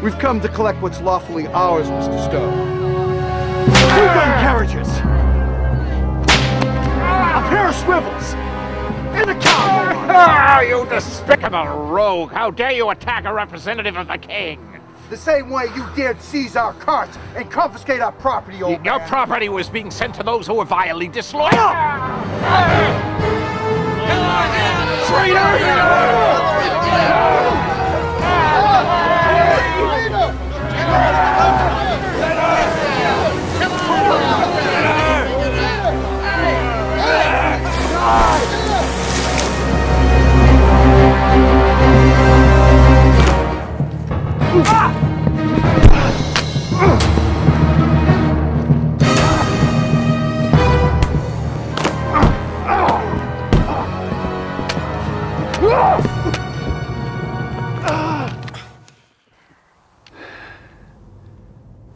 We've come to collect what's lawfully ours, Mr. Stowe. 2 gun carriages! A pair of swivels! And a cowboy! Ah, you despicable rogue! How dare you attack a representative of the king? The same way you dared seize our carts and confiscate our property, old man. Your property was being sent to those who were vilely disloyal!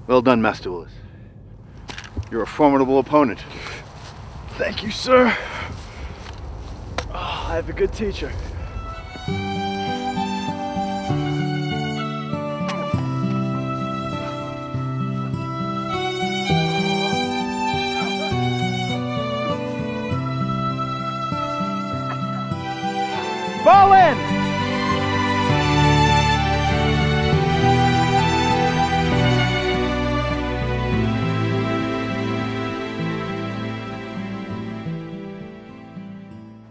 Well done, Master Willis. You're a formidable opponent. Thank you, sir. Oh, I have a good teacher. Ball in!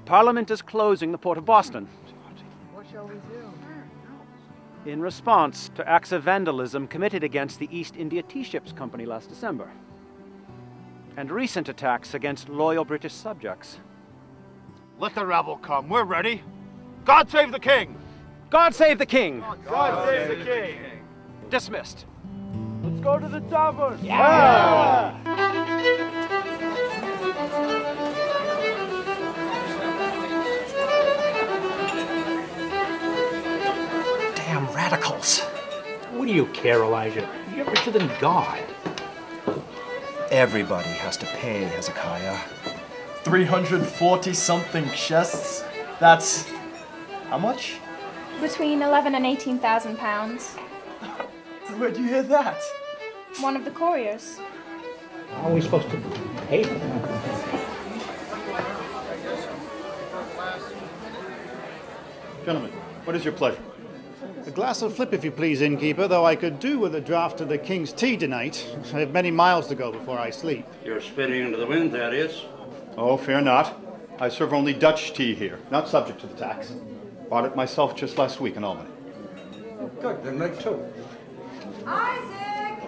Parliament is closing the port of Boston. What shall we do? In response to acts of vandalism committed against the East India Tea Ships Company last December, and recent attacks against loyal British subjects. Let the rabble come. We're ready. God save the king! God save the king! God save the king! Dismissed. Let's go to the tavern! Yeah! Damn radicals. What do you care, Elijah? You're richer than God. Everybody has to pay, Hezekiah. 340-something chests? That's... how much? Between 11 and 18,000 pounds. Where'd you hear that? One of the couriers. How are we supposed to pay them? Gentlemen, what is your pleasure? A glass of flip, if you please, innkeeper, though I could do with a draught of the king's tea tonight. I have many miles to go before I sleep. You're spitting into the wind, Thaddeus. Oh, fear not. I serve only Dutch tea here, not subject to the tax. Bought it myself just last week in Albany. Good, then make 2. Isaac!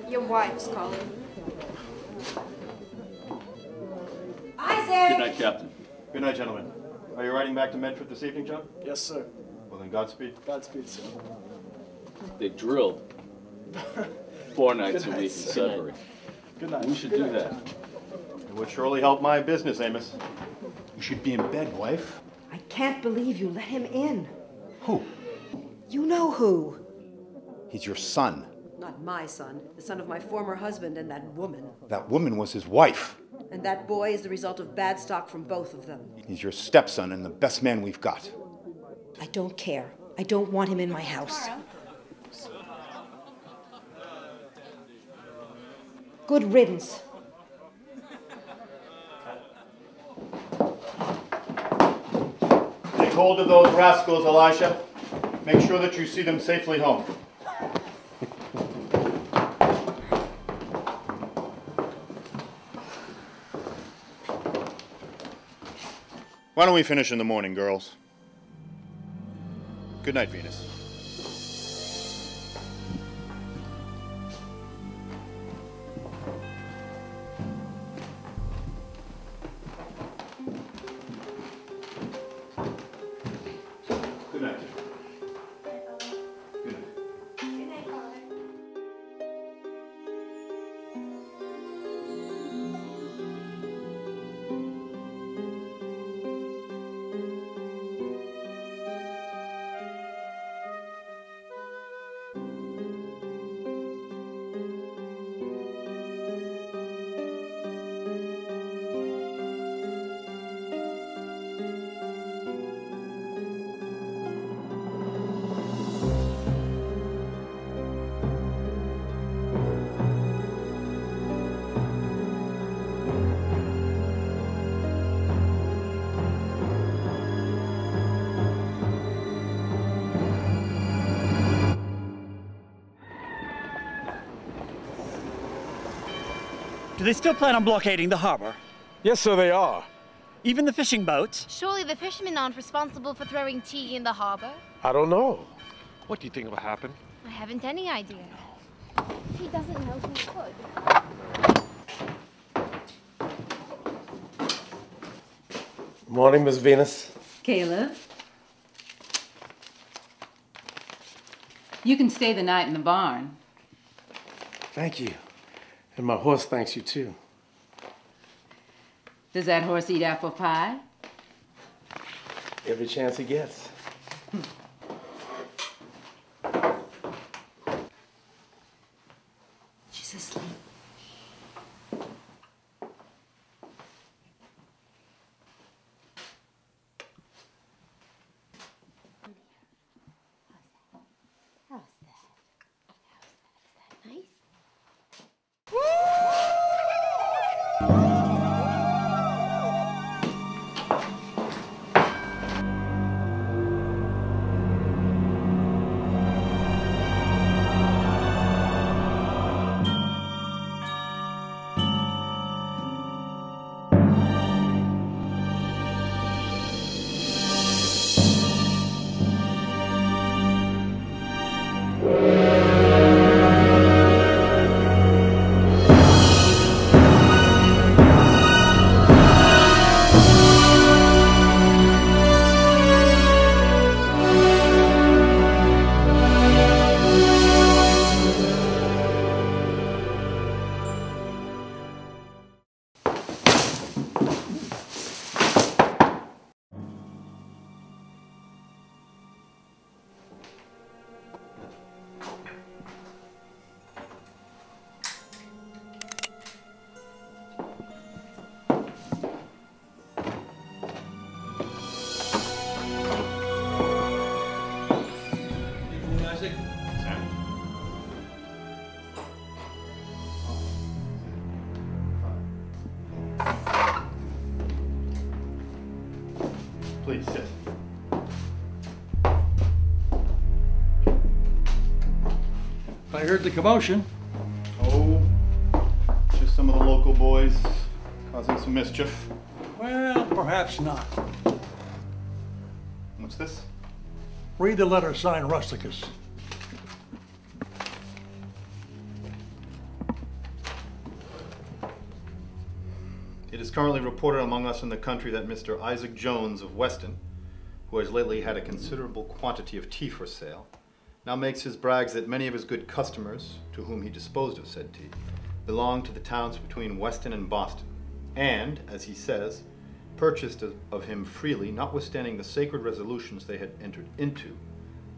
Your wife's calling. Isaac! Good night, Captain. Good night, gentlemen. Are you riding back to Medford this evening, John? Yes, sir. Well, then Godspeed. Godspeed, sir. They drilled 4 nights a week in sir. Sudbury. Good night. We should do that. It would surely help my business, Amos. You should be in bed, wife. I can't believe you let him in. Who? You know who. He's your son. Not my son, the son of my former husband and that woman. That woman was his wife. And that boy is the result of bad stock from both of them. He's your stepson and the best man we've got. I don't care. I don't want him in my house. Good riddance. Take hold of those rascals, Elisha. Make sure that you see them safely home. Why don't we finish in the morning, girls? Good night, Venus. Good night. Good night. Do they still plan on blockading the harbor? Yes, sir, they are. Even the fishing boats? Surely the fishermen aren't responsible for throwing tea in the harbor? I don't know. What do you think will happen? I haven't any idea. If he doesn't know, who could? Morning, Miss Venus. Caleb? You can stay the night in the barn. Thank you. And my horse thanks you, too. Does that horse eat apple pie? Every chance he gets. She's asleep. Please sit. I heard the commotion. Oh, just some of the local boys causing some mischief. Well, perhaps not. What's this? Read the letter signed Rusticus. It is currently reported among us in the country that Mr. Isaac Jones of Weston, who has lately had a considerable quantity of tea for sale, now makes his brags that many of his good customers, to whom he disposed of said tea, belong to the towns between Weston and Boston, and, as he says, purchased of him freely, notwithstanding the sacred resolutions they had entered into,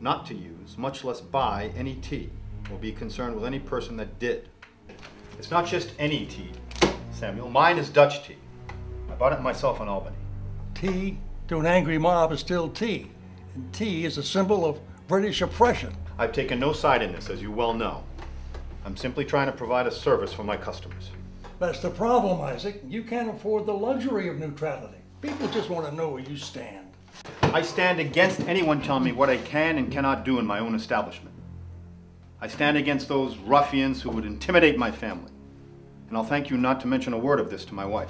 not to use, much less buy, any tea, or be concerned with any person that did. It's not just any tea, Samuel. Mine is Dutch tea. I bought it myself in Albany. Tea to an angry mob is still tea, and tea is a symbol of British oppression. I've taken no side in this, as you well know. I'm simply trying to provide a service for my customers. That's the problem, Isaac. You can't afford the luxury of neutrality. People just want to know where you stand. I stand against anyone telling me what I can and cannot do in my own establishment. I stand against those ruffians who would intimidate my family. And I'll thank you not to mention a word of this to my wife.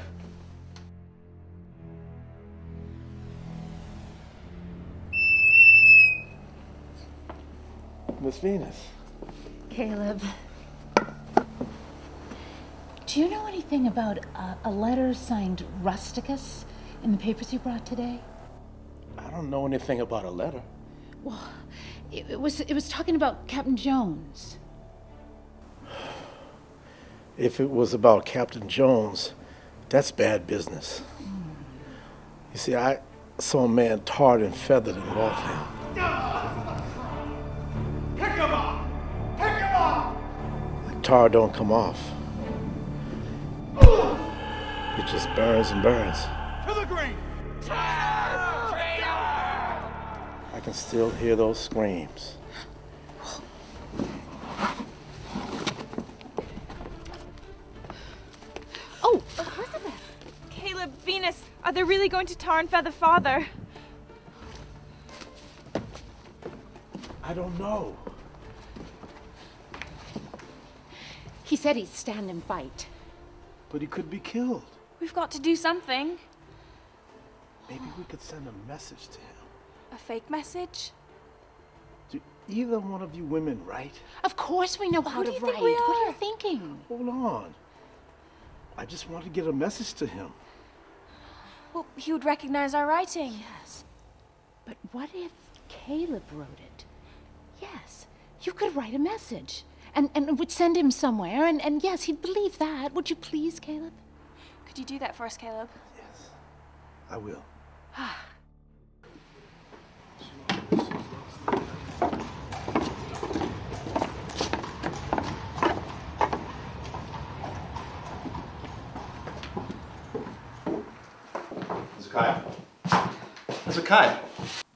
Miss Venus. Caleb. Do you know anything about a letter signed Rusticus in the papers you brought today? I don't know anything about a letter. Well, it was talking about Captain Jones. If it was about Captain Jones, that's bad business. You see, I saw a man tarred and feathered in Waltham. Pick him up! Pick him up! The tar don't come off. It just burns and burns. To the green! I can still hear those screams. Oh, Elizabeth! Caleb, Venus, are they really going to tar and feather father? I don't know. He said he'd stand and fight. But he could be killed. We've got to do something. Maybe we could send a message to him. A fake message? Do either one of you women write? Of course we know how Who to do you write. think we What are are? you thinking? Hold on. I just want to get a message to him. Well, he would recognize our writing. Yes. But what if Caleb wrote it? Yes. You could write a message. And it would send him somewhere. And yes, he'd believe that. Would you please, Caleb? Could you do that for us, Caleb? Yes, I will. Hezekiah? Hezekiah,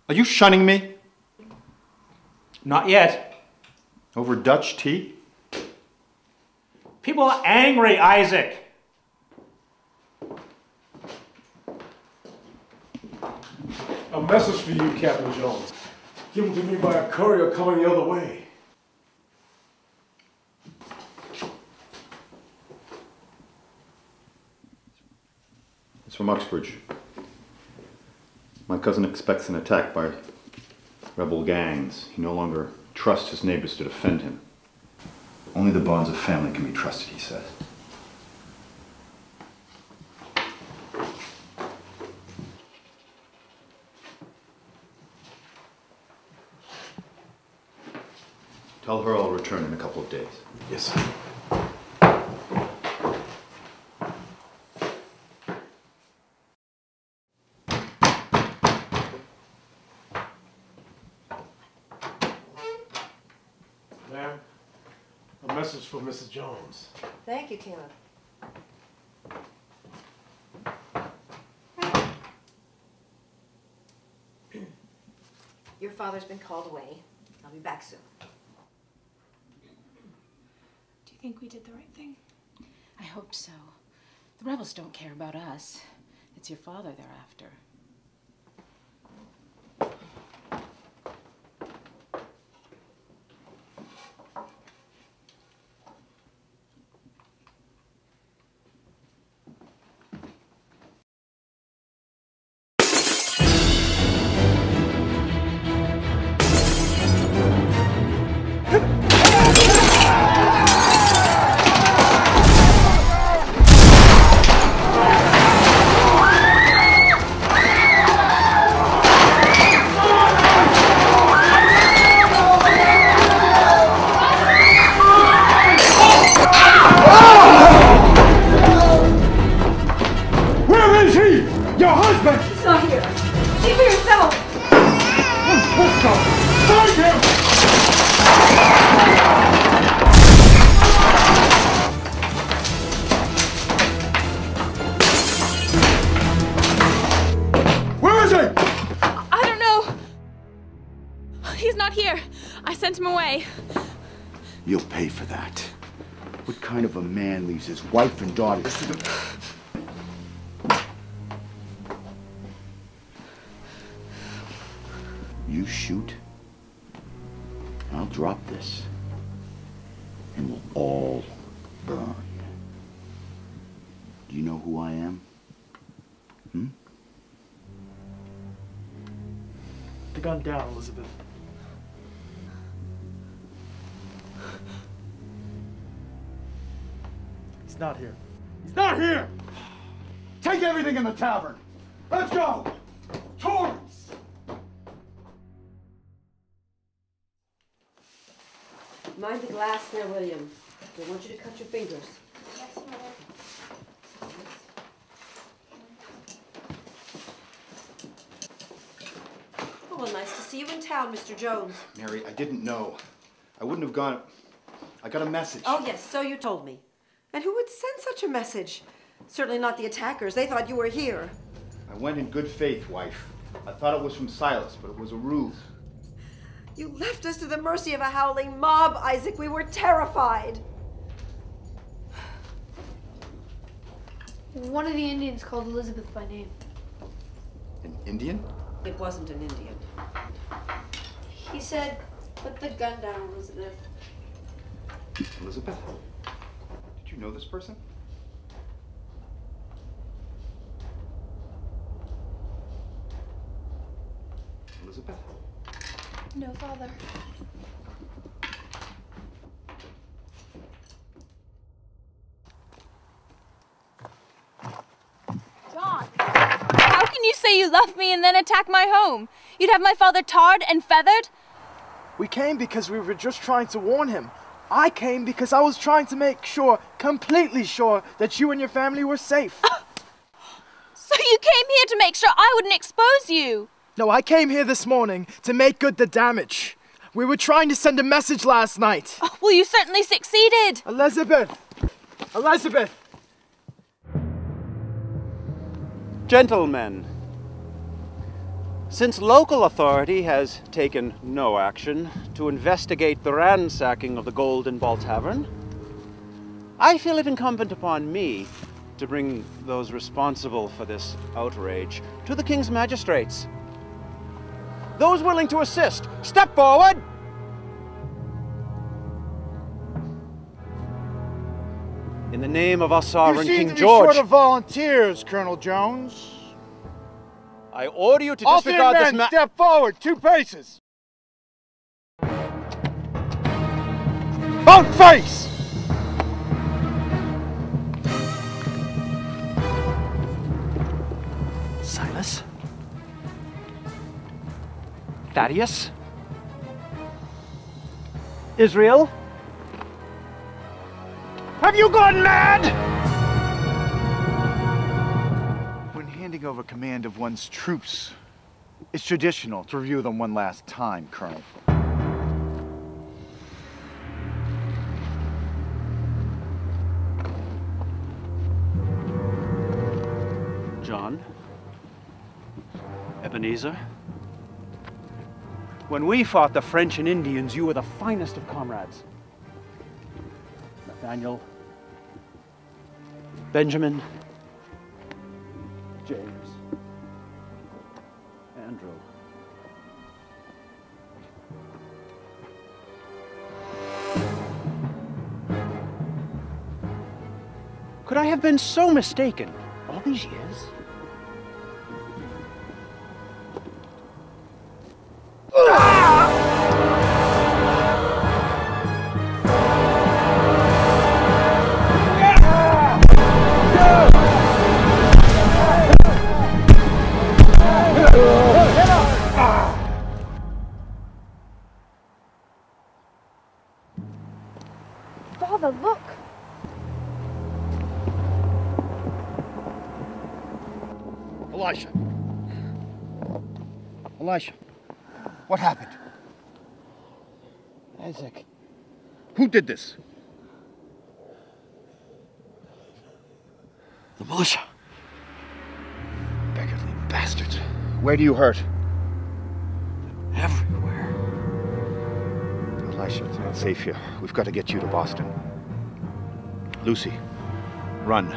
are you shunning me? Not yet. Over Dutch tea? People are angry, Isaac. A message for you, Captain Jones. Given to me by a courier coming the other way. It's from Uxbridge. My cousin expects an attack by rebel gangs. He no longer trusts his neighbors to defend him. Only the bonds of family can be trusted, he says. Tell her I'll return in a couple of days. Yes, sir. Ma'am, a message for Mrs. Jones. Thank you, Caleb. Your father's been called away. I'll be back soon. Do you think we did the right thing? I hope so. The rebels don't care about us. It's your father they're after. You'll pay for that. What kind of a man leaves his wife and daughters to the... You shoot, I'll drop this, and we'll all burn. Do you know who I am? The gun down, Elizabeth. He's not here. He's not here! Take everything in the tavern! Let's go! Tories! Mind the glass there, William. They want you to cut your fingers. Yes, Mother. Oh, well, nice to see you in town, Mr. Jones. Mary, I didn't know. I wouldn't have gone. I got a message. Oh, yes, so you told me. And who would send such a message? Certainly not the attackers. They thought you were here. I went in good faith, wife. I thought it was from Silas, but it was a ruse. You left us to the mercy of a howling mob, Isaac. We were terrified. One of the Indians called Elizabeth by name. An Indian? It wasn't an Indian. He said, put the gun down, Elizabeth. Elizabeth? Did you know this person? Elizabeth? No, Father. John! How can you say you love me and then attack my home? You'd have my father tarred and feathered? We came because we were just trying to warn him. I came because I was trying to make sure, completely sure, that you and your family were safe. So you came here to make sure I wouldn't expose you? No, I came here this morning to make good the damage. We were trying to send a message last night. Oh, well, you certainly succeeded. Elizabeth! Elizabeth! Gentlemen, since local authority has taken no action to investigate the ransacking of the Golden Ball Tavern, I feel it incumbent upon me to bring those responsible for this outrage to the King's magistrates. Those willing to assist, step forward! In the name of our sovereign King George. You seem to be short of volunteers, Colonel Jones. I order you to All disregard three this men, step forward, 2 paces. About face! Silas? Thaddeus? Israel? Have you gone mad? When handing over command of one's troops, it's traditional to review them one last time, Colonel. John? Ebenezer? When we fought the French and Indians, you were the finest of comrades. Nathaniel, Benjamin, James, Andrew. Could I have been so mistaken all these years? Father, look. Elisha. Elisha. What happened? Isaac. Who did this? The militia. Beggarly bastards. Where do you hurt? Everywhere. Elisha, it's not safe here. We've got to get you to Boston. Lucy, run.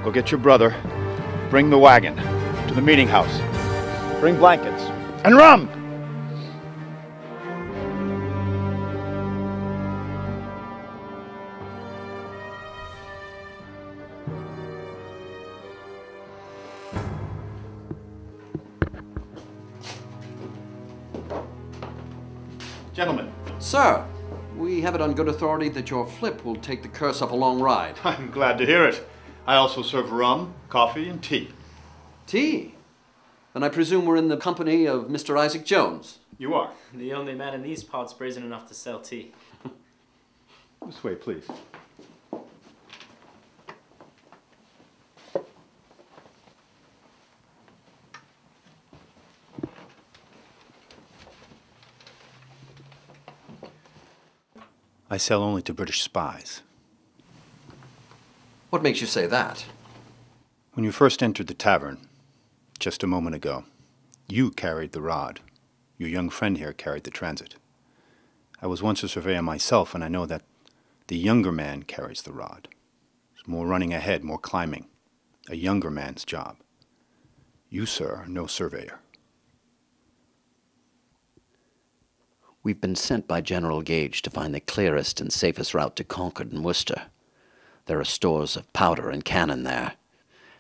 Go get your brother. Bring the wagon to the meeting house. Bring blankets. And rum! Gentlemen. Sir, we have it on good authority that your flip will take the curse up a long ride. I'm glad to hear it. I also serve rum, coffee, and tea. Tea? Then I presume we're in the company of Mr. Isaac Jones. You are. The only man in these parts brazen enough to sell tea. This way, please. I sell only to British spies. What makes you say that? When you first entered the tavern, just a moment ago, you carried the rod. Your young friend here carried the transit. I was once a surveyor myself, and I know that the younger man carries the rod. It's more running ahead, more climbing. A younger man's job. You, sir, are no surveyor. We've been sent by General Gage to find the clearest and safest route to Concord and Worcester. There are stores of powder and cannon there,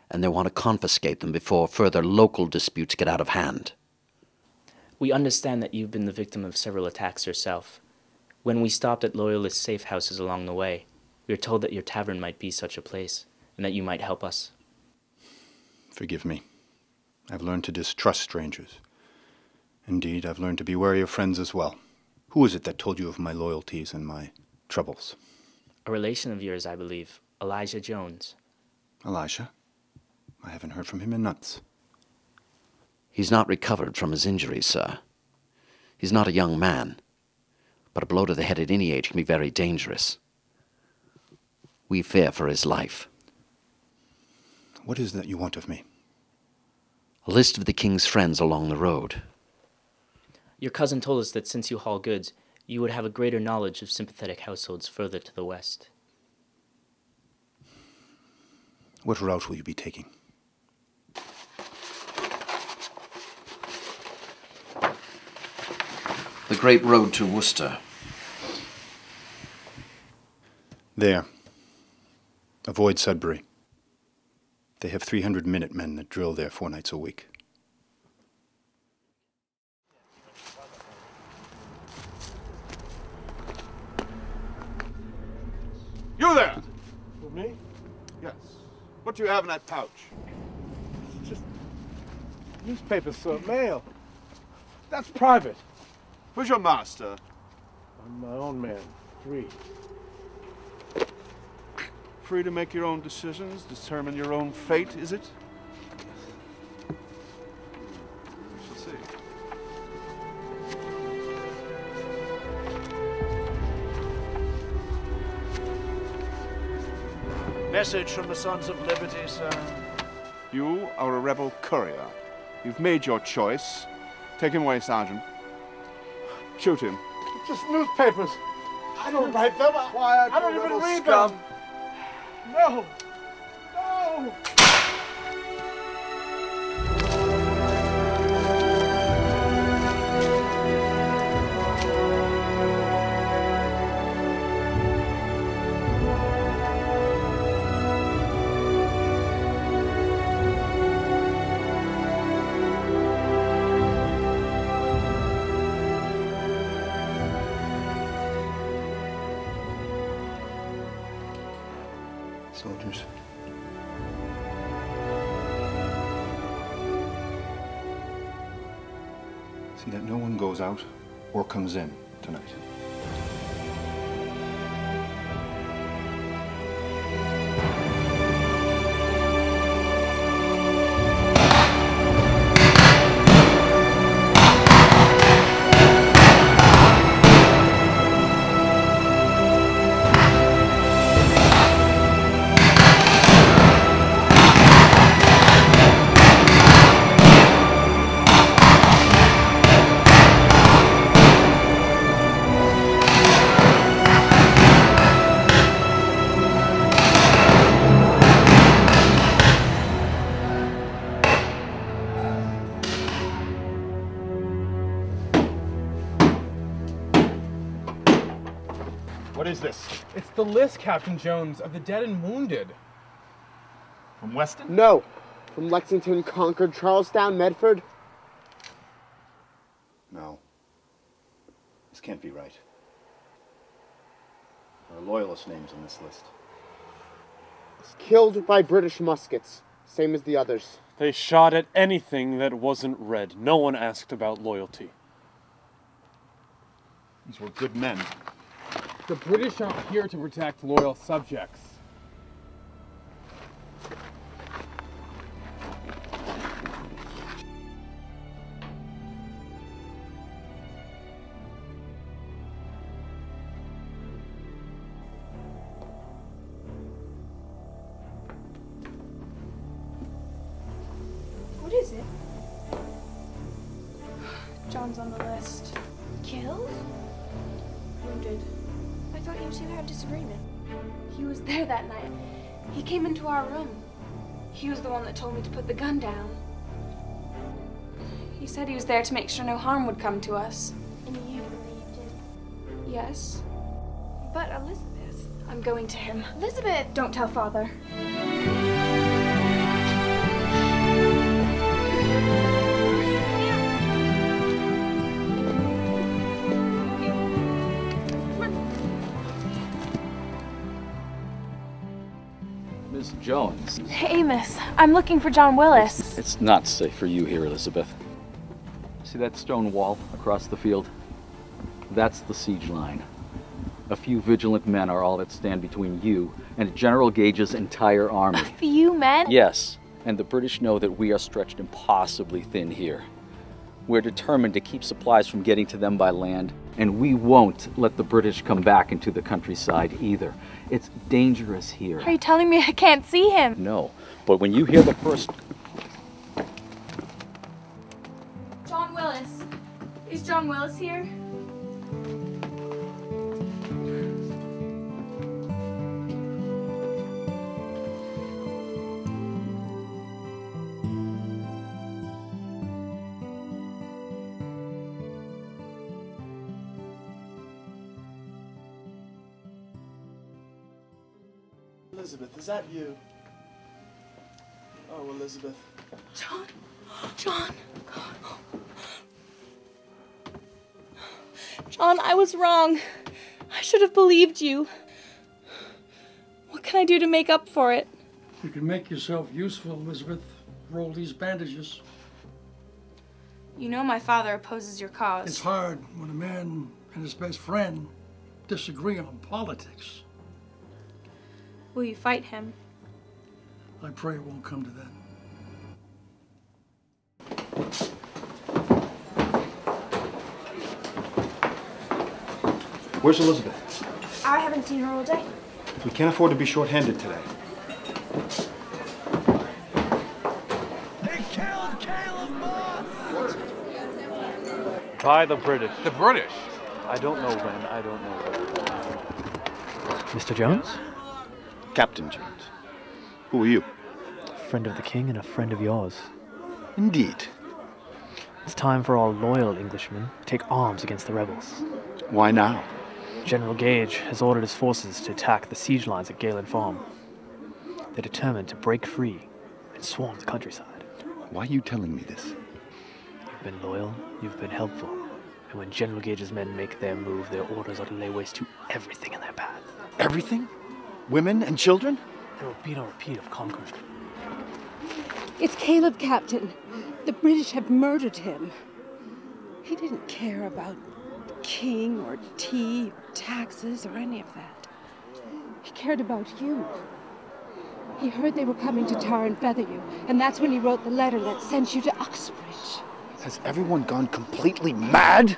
and they want to confiscate them before further local disputes get out of hand. We understand that you've been the victim of several attacks yourself. When we stopped at Loyalist safe houses along the way, we were told that your tavern might be such a place, and that you might help us. Forgive me. I've learned to distrust strangers. Indeed, I've learned to be wary of friends as well. Who is it that told you of my loyalties and my troubles? A relation of yours, I believe, Elijah Jones. Elijah? I haven't heard from him in months. He's not recovered from his injuries, sir. He's not a young man, but a blow to the head at any age can be very dangerous. We fear for his life. What is it that you want of me? A list of the king's friends along the road. Your cousin told us that since you haul goods, you would have a greater knowledge of sympathetic households further to the west. What route will you be taking? The great road to Worcester. There. Avoid Sudbury. They have 300 Minutemen that drill there 4 nights a week. You there! For me? Yes. What do you have in that pouch? Just newspapers, sir. Mail. That's private. Who's your master? I'm my own man. Free. Free to make your own decisions, determine your own fate, is it? We shall see. Message from the Sons of Liberty, sir. You are a rebel courier. You've made your choice. Take him away, Sergeant. Shoot him. Just newspapers. I don't write them. Quiet, I don't you even little read scum. them. No. No. Soldiers. See that no one goes out or comes in tonight. What is this? It's the list, Captain Jones, of the dead and wounded. From Weston? No. From Lexington, Concord, Charlestown, Medford. No. This can't be right. There are loyalist names on this list. Killed by British muskets, same as the others. They shot at anything that wasn't red. No one asked about loyalty. These were good men. The British aren't here to protect loyal subjects. What is it? John's on the list. Killed? Wounded. I thought you two had disagreement. He was there that night. He came into our room. He was the one that told me to put the gun down. He said he was there to make sure no harm would come to us. And you believed him? Yes. But Elizabeth, I'm going to him. Elizabeth! Don't tell Father. Miss Jones. Hey, miss. I'm looking for John Willis. It's not safe for you here, Elizabeth. See that stone wall across the field? That's the siege line. A few vigilant men are all that stand between you and General Gage's entire army. A few men? Yes, and the British know that we are stretched impossibly thin here. We're determined to keep supplies from getting to them by land, and we won't let the British come back into the countryside either. It's dangerous here. Are you telling me I can't see him? No, but when you hear the first... John Willis. Is John Willis here? Elizabeth, is that you? Oh, Elizabeth. John. John. John, I was wrong. I should have believed you. What can I do to make up for it? You can make yourself useful, Elizabeth. Roll these bandages. You know my father opposes your cause. It's hard when a man and his best friend disagree on politics. Will you fight him? I pray it won't come to that. Where's Elizabeth? I haven't seen her all day. We can't afford to be short-handed today. By the British. The British? I don't know when, I don't know where. Mr. Jones? Captain Jones. Who are you? Friend of the king and a friend of yours. Indeed. It's time for all loyal Englishmen to take arms against the rebels. Why now? General Gage has ordered his forces to attack the siege lines at Galen Farm. They're determined to break free and swarm the countryside. Why are you telling me this? You've been loyal, you've been helpful, and when General Gage's men make their move, their orders are to lay waste to everything in their path. Everything? Women and children? There will be no repeat of conquest. It's Caleb, Captain. The British have murdered him. He didn't care about the king or tea or taxes or any of that. He cared about you. He heard they were coming to tar and feather you, and that's when he wrote the letter that sent you to Uxbridge. Has everyone gone completely mad?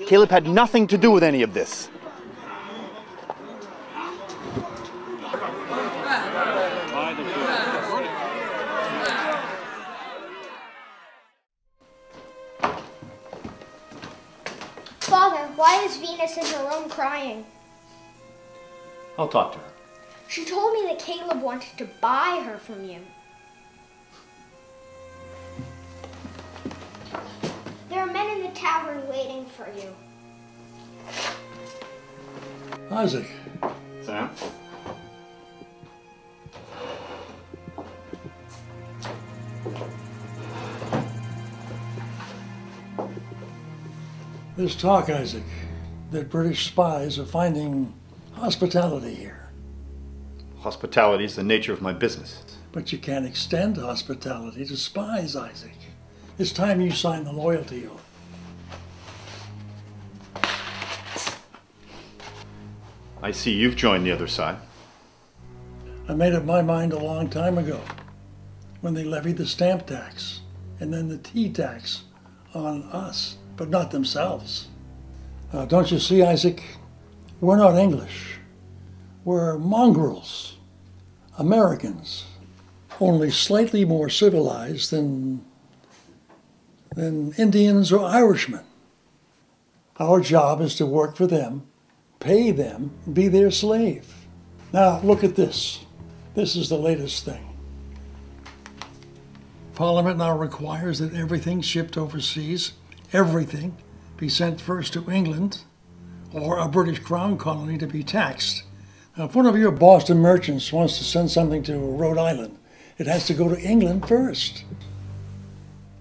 Caleb had nothing to do with any of this. Father, why is Venus in her room crying? I'll talk to her. She told me that Caleb wanted to buy her from you. There are men in the tavern waiting for you. Isaac. Sam? There's talk, Isaac, that British spies are finding hospitality here. Hospitality is the nature of my business. But you can't extend hospitality to spies, Isaac. It's time you sign the loyalty oath. I see you've joined the other side. I made up my mind a long time ago when they levied the stamp tax and then the tea tax on us, but not themselves. Don't you see, Isaac? We're not English. We're mongrels, Americans, only slightly more civilized than Indians or Irishmen. Our job is to work for them, pay them, be their slave. Now, look at this. This is the latest thing. Parliament now requires that everything shipped overseas, everything, be sent first to England or a British Crown colony to be taxed. Now, if one of your Boston merchants wants to send something to Rhode Island, it has to go to England first.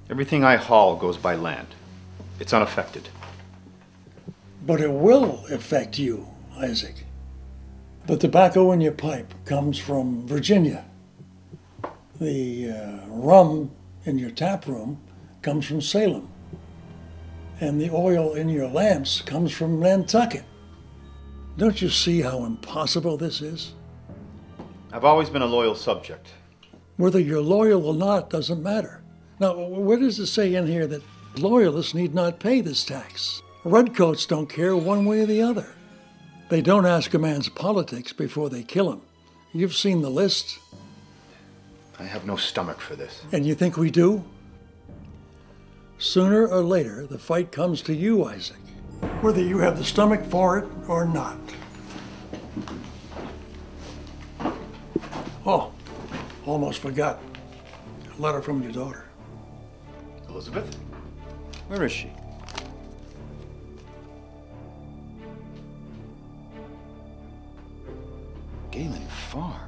Everything I haul goes by land. It's unaffected. But it will affect you, Isaac. The tobacco in your pipe comes from Virginia. The rum in your tap room comes from Salem. And the oil in your lamps comes from Nantucket. Don't you see how impossible this is? I've always been a loyal subject. Whether you're loyal or not doesn't matter. Now, where does it say in here that loyalists need not pay this tax? Redcoats don't care one way or the other. They don't ask a man's politics before they kill him. You've seen the list. I have no stomach for this. And you think we do? Sooner or later, the fight comes to you, Isaac. Whether you have the stomach for it or not. Oh, almost forgot. A letter from your daughter. Elizabeth? Where is she? Galen Farm.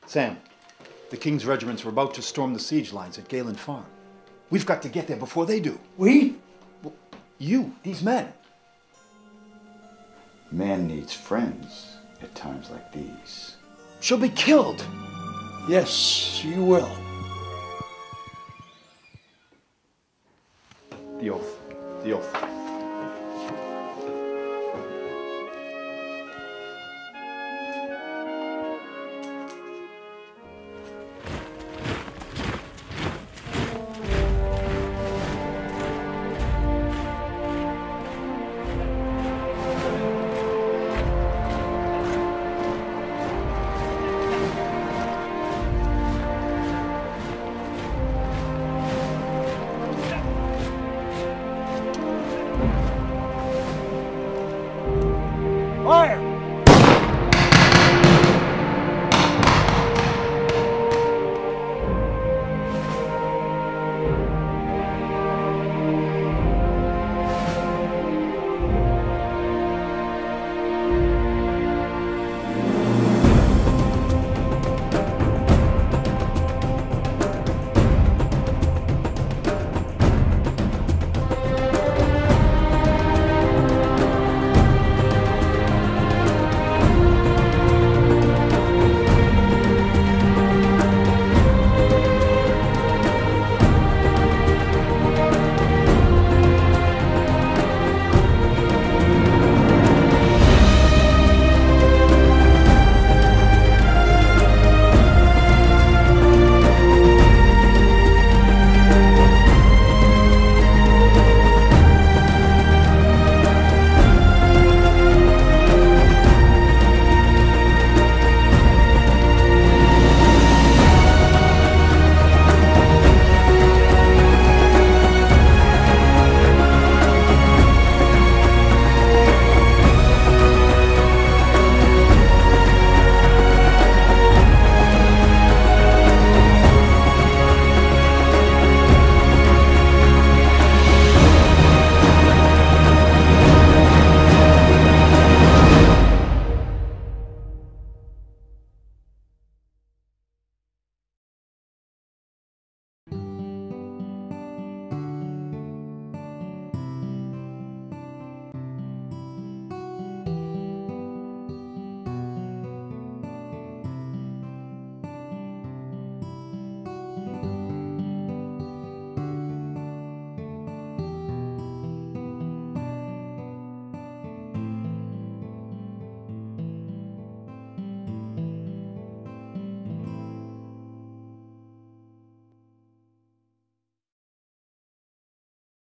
Sam, the King's regiments were about to storm the siege lines at Galen Farm. We've got to get there before they do. We? Well, you, these men. Man needs friends at times like these. She'll be killed. Yes, she will. The oath. The oath. Fire!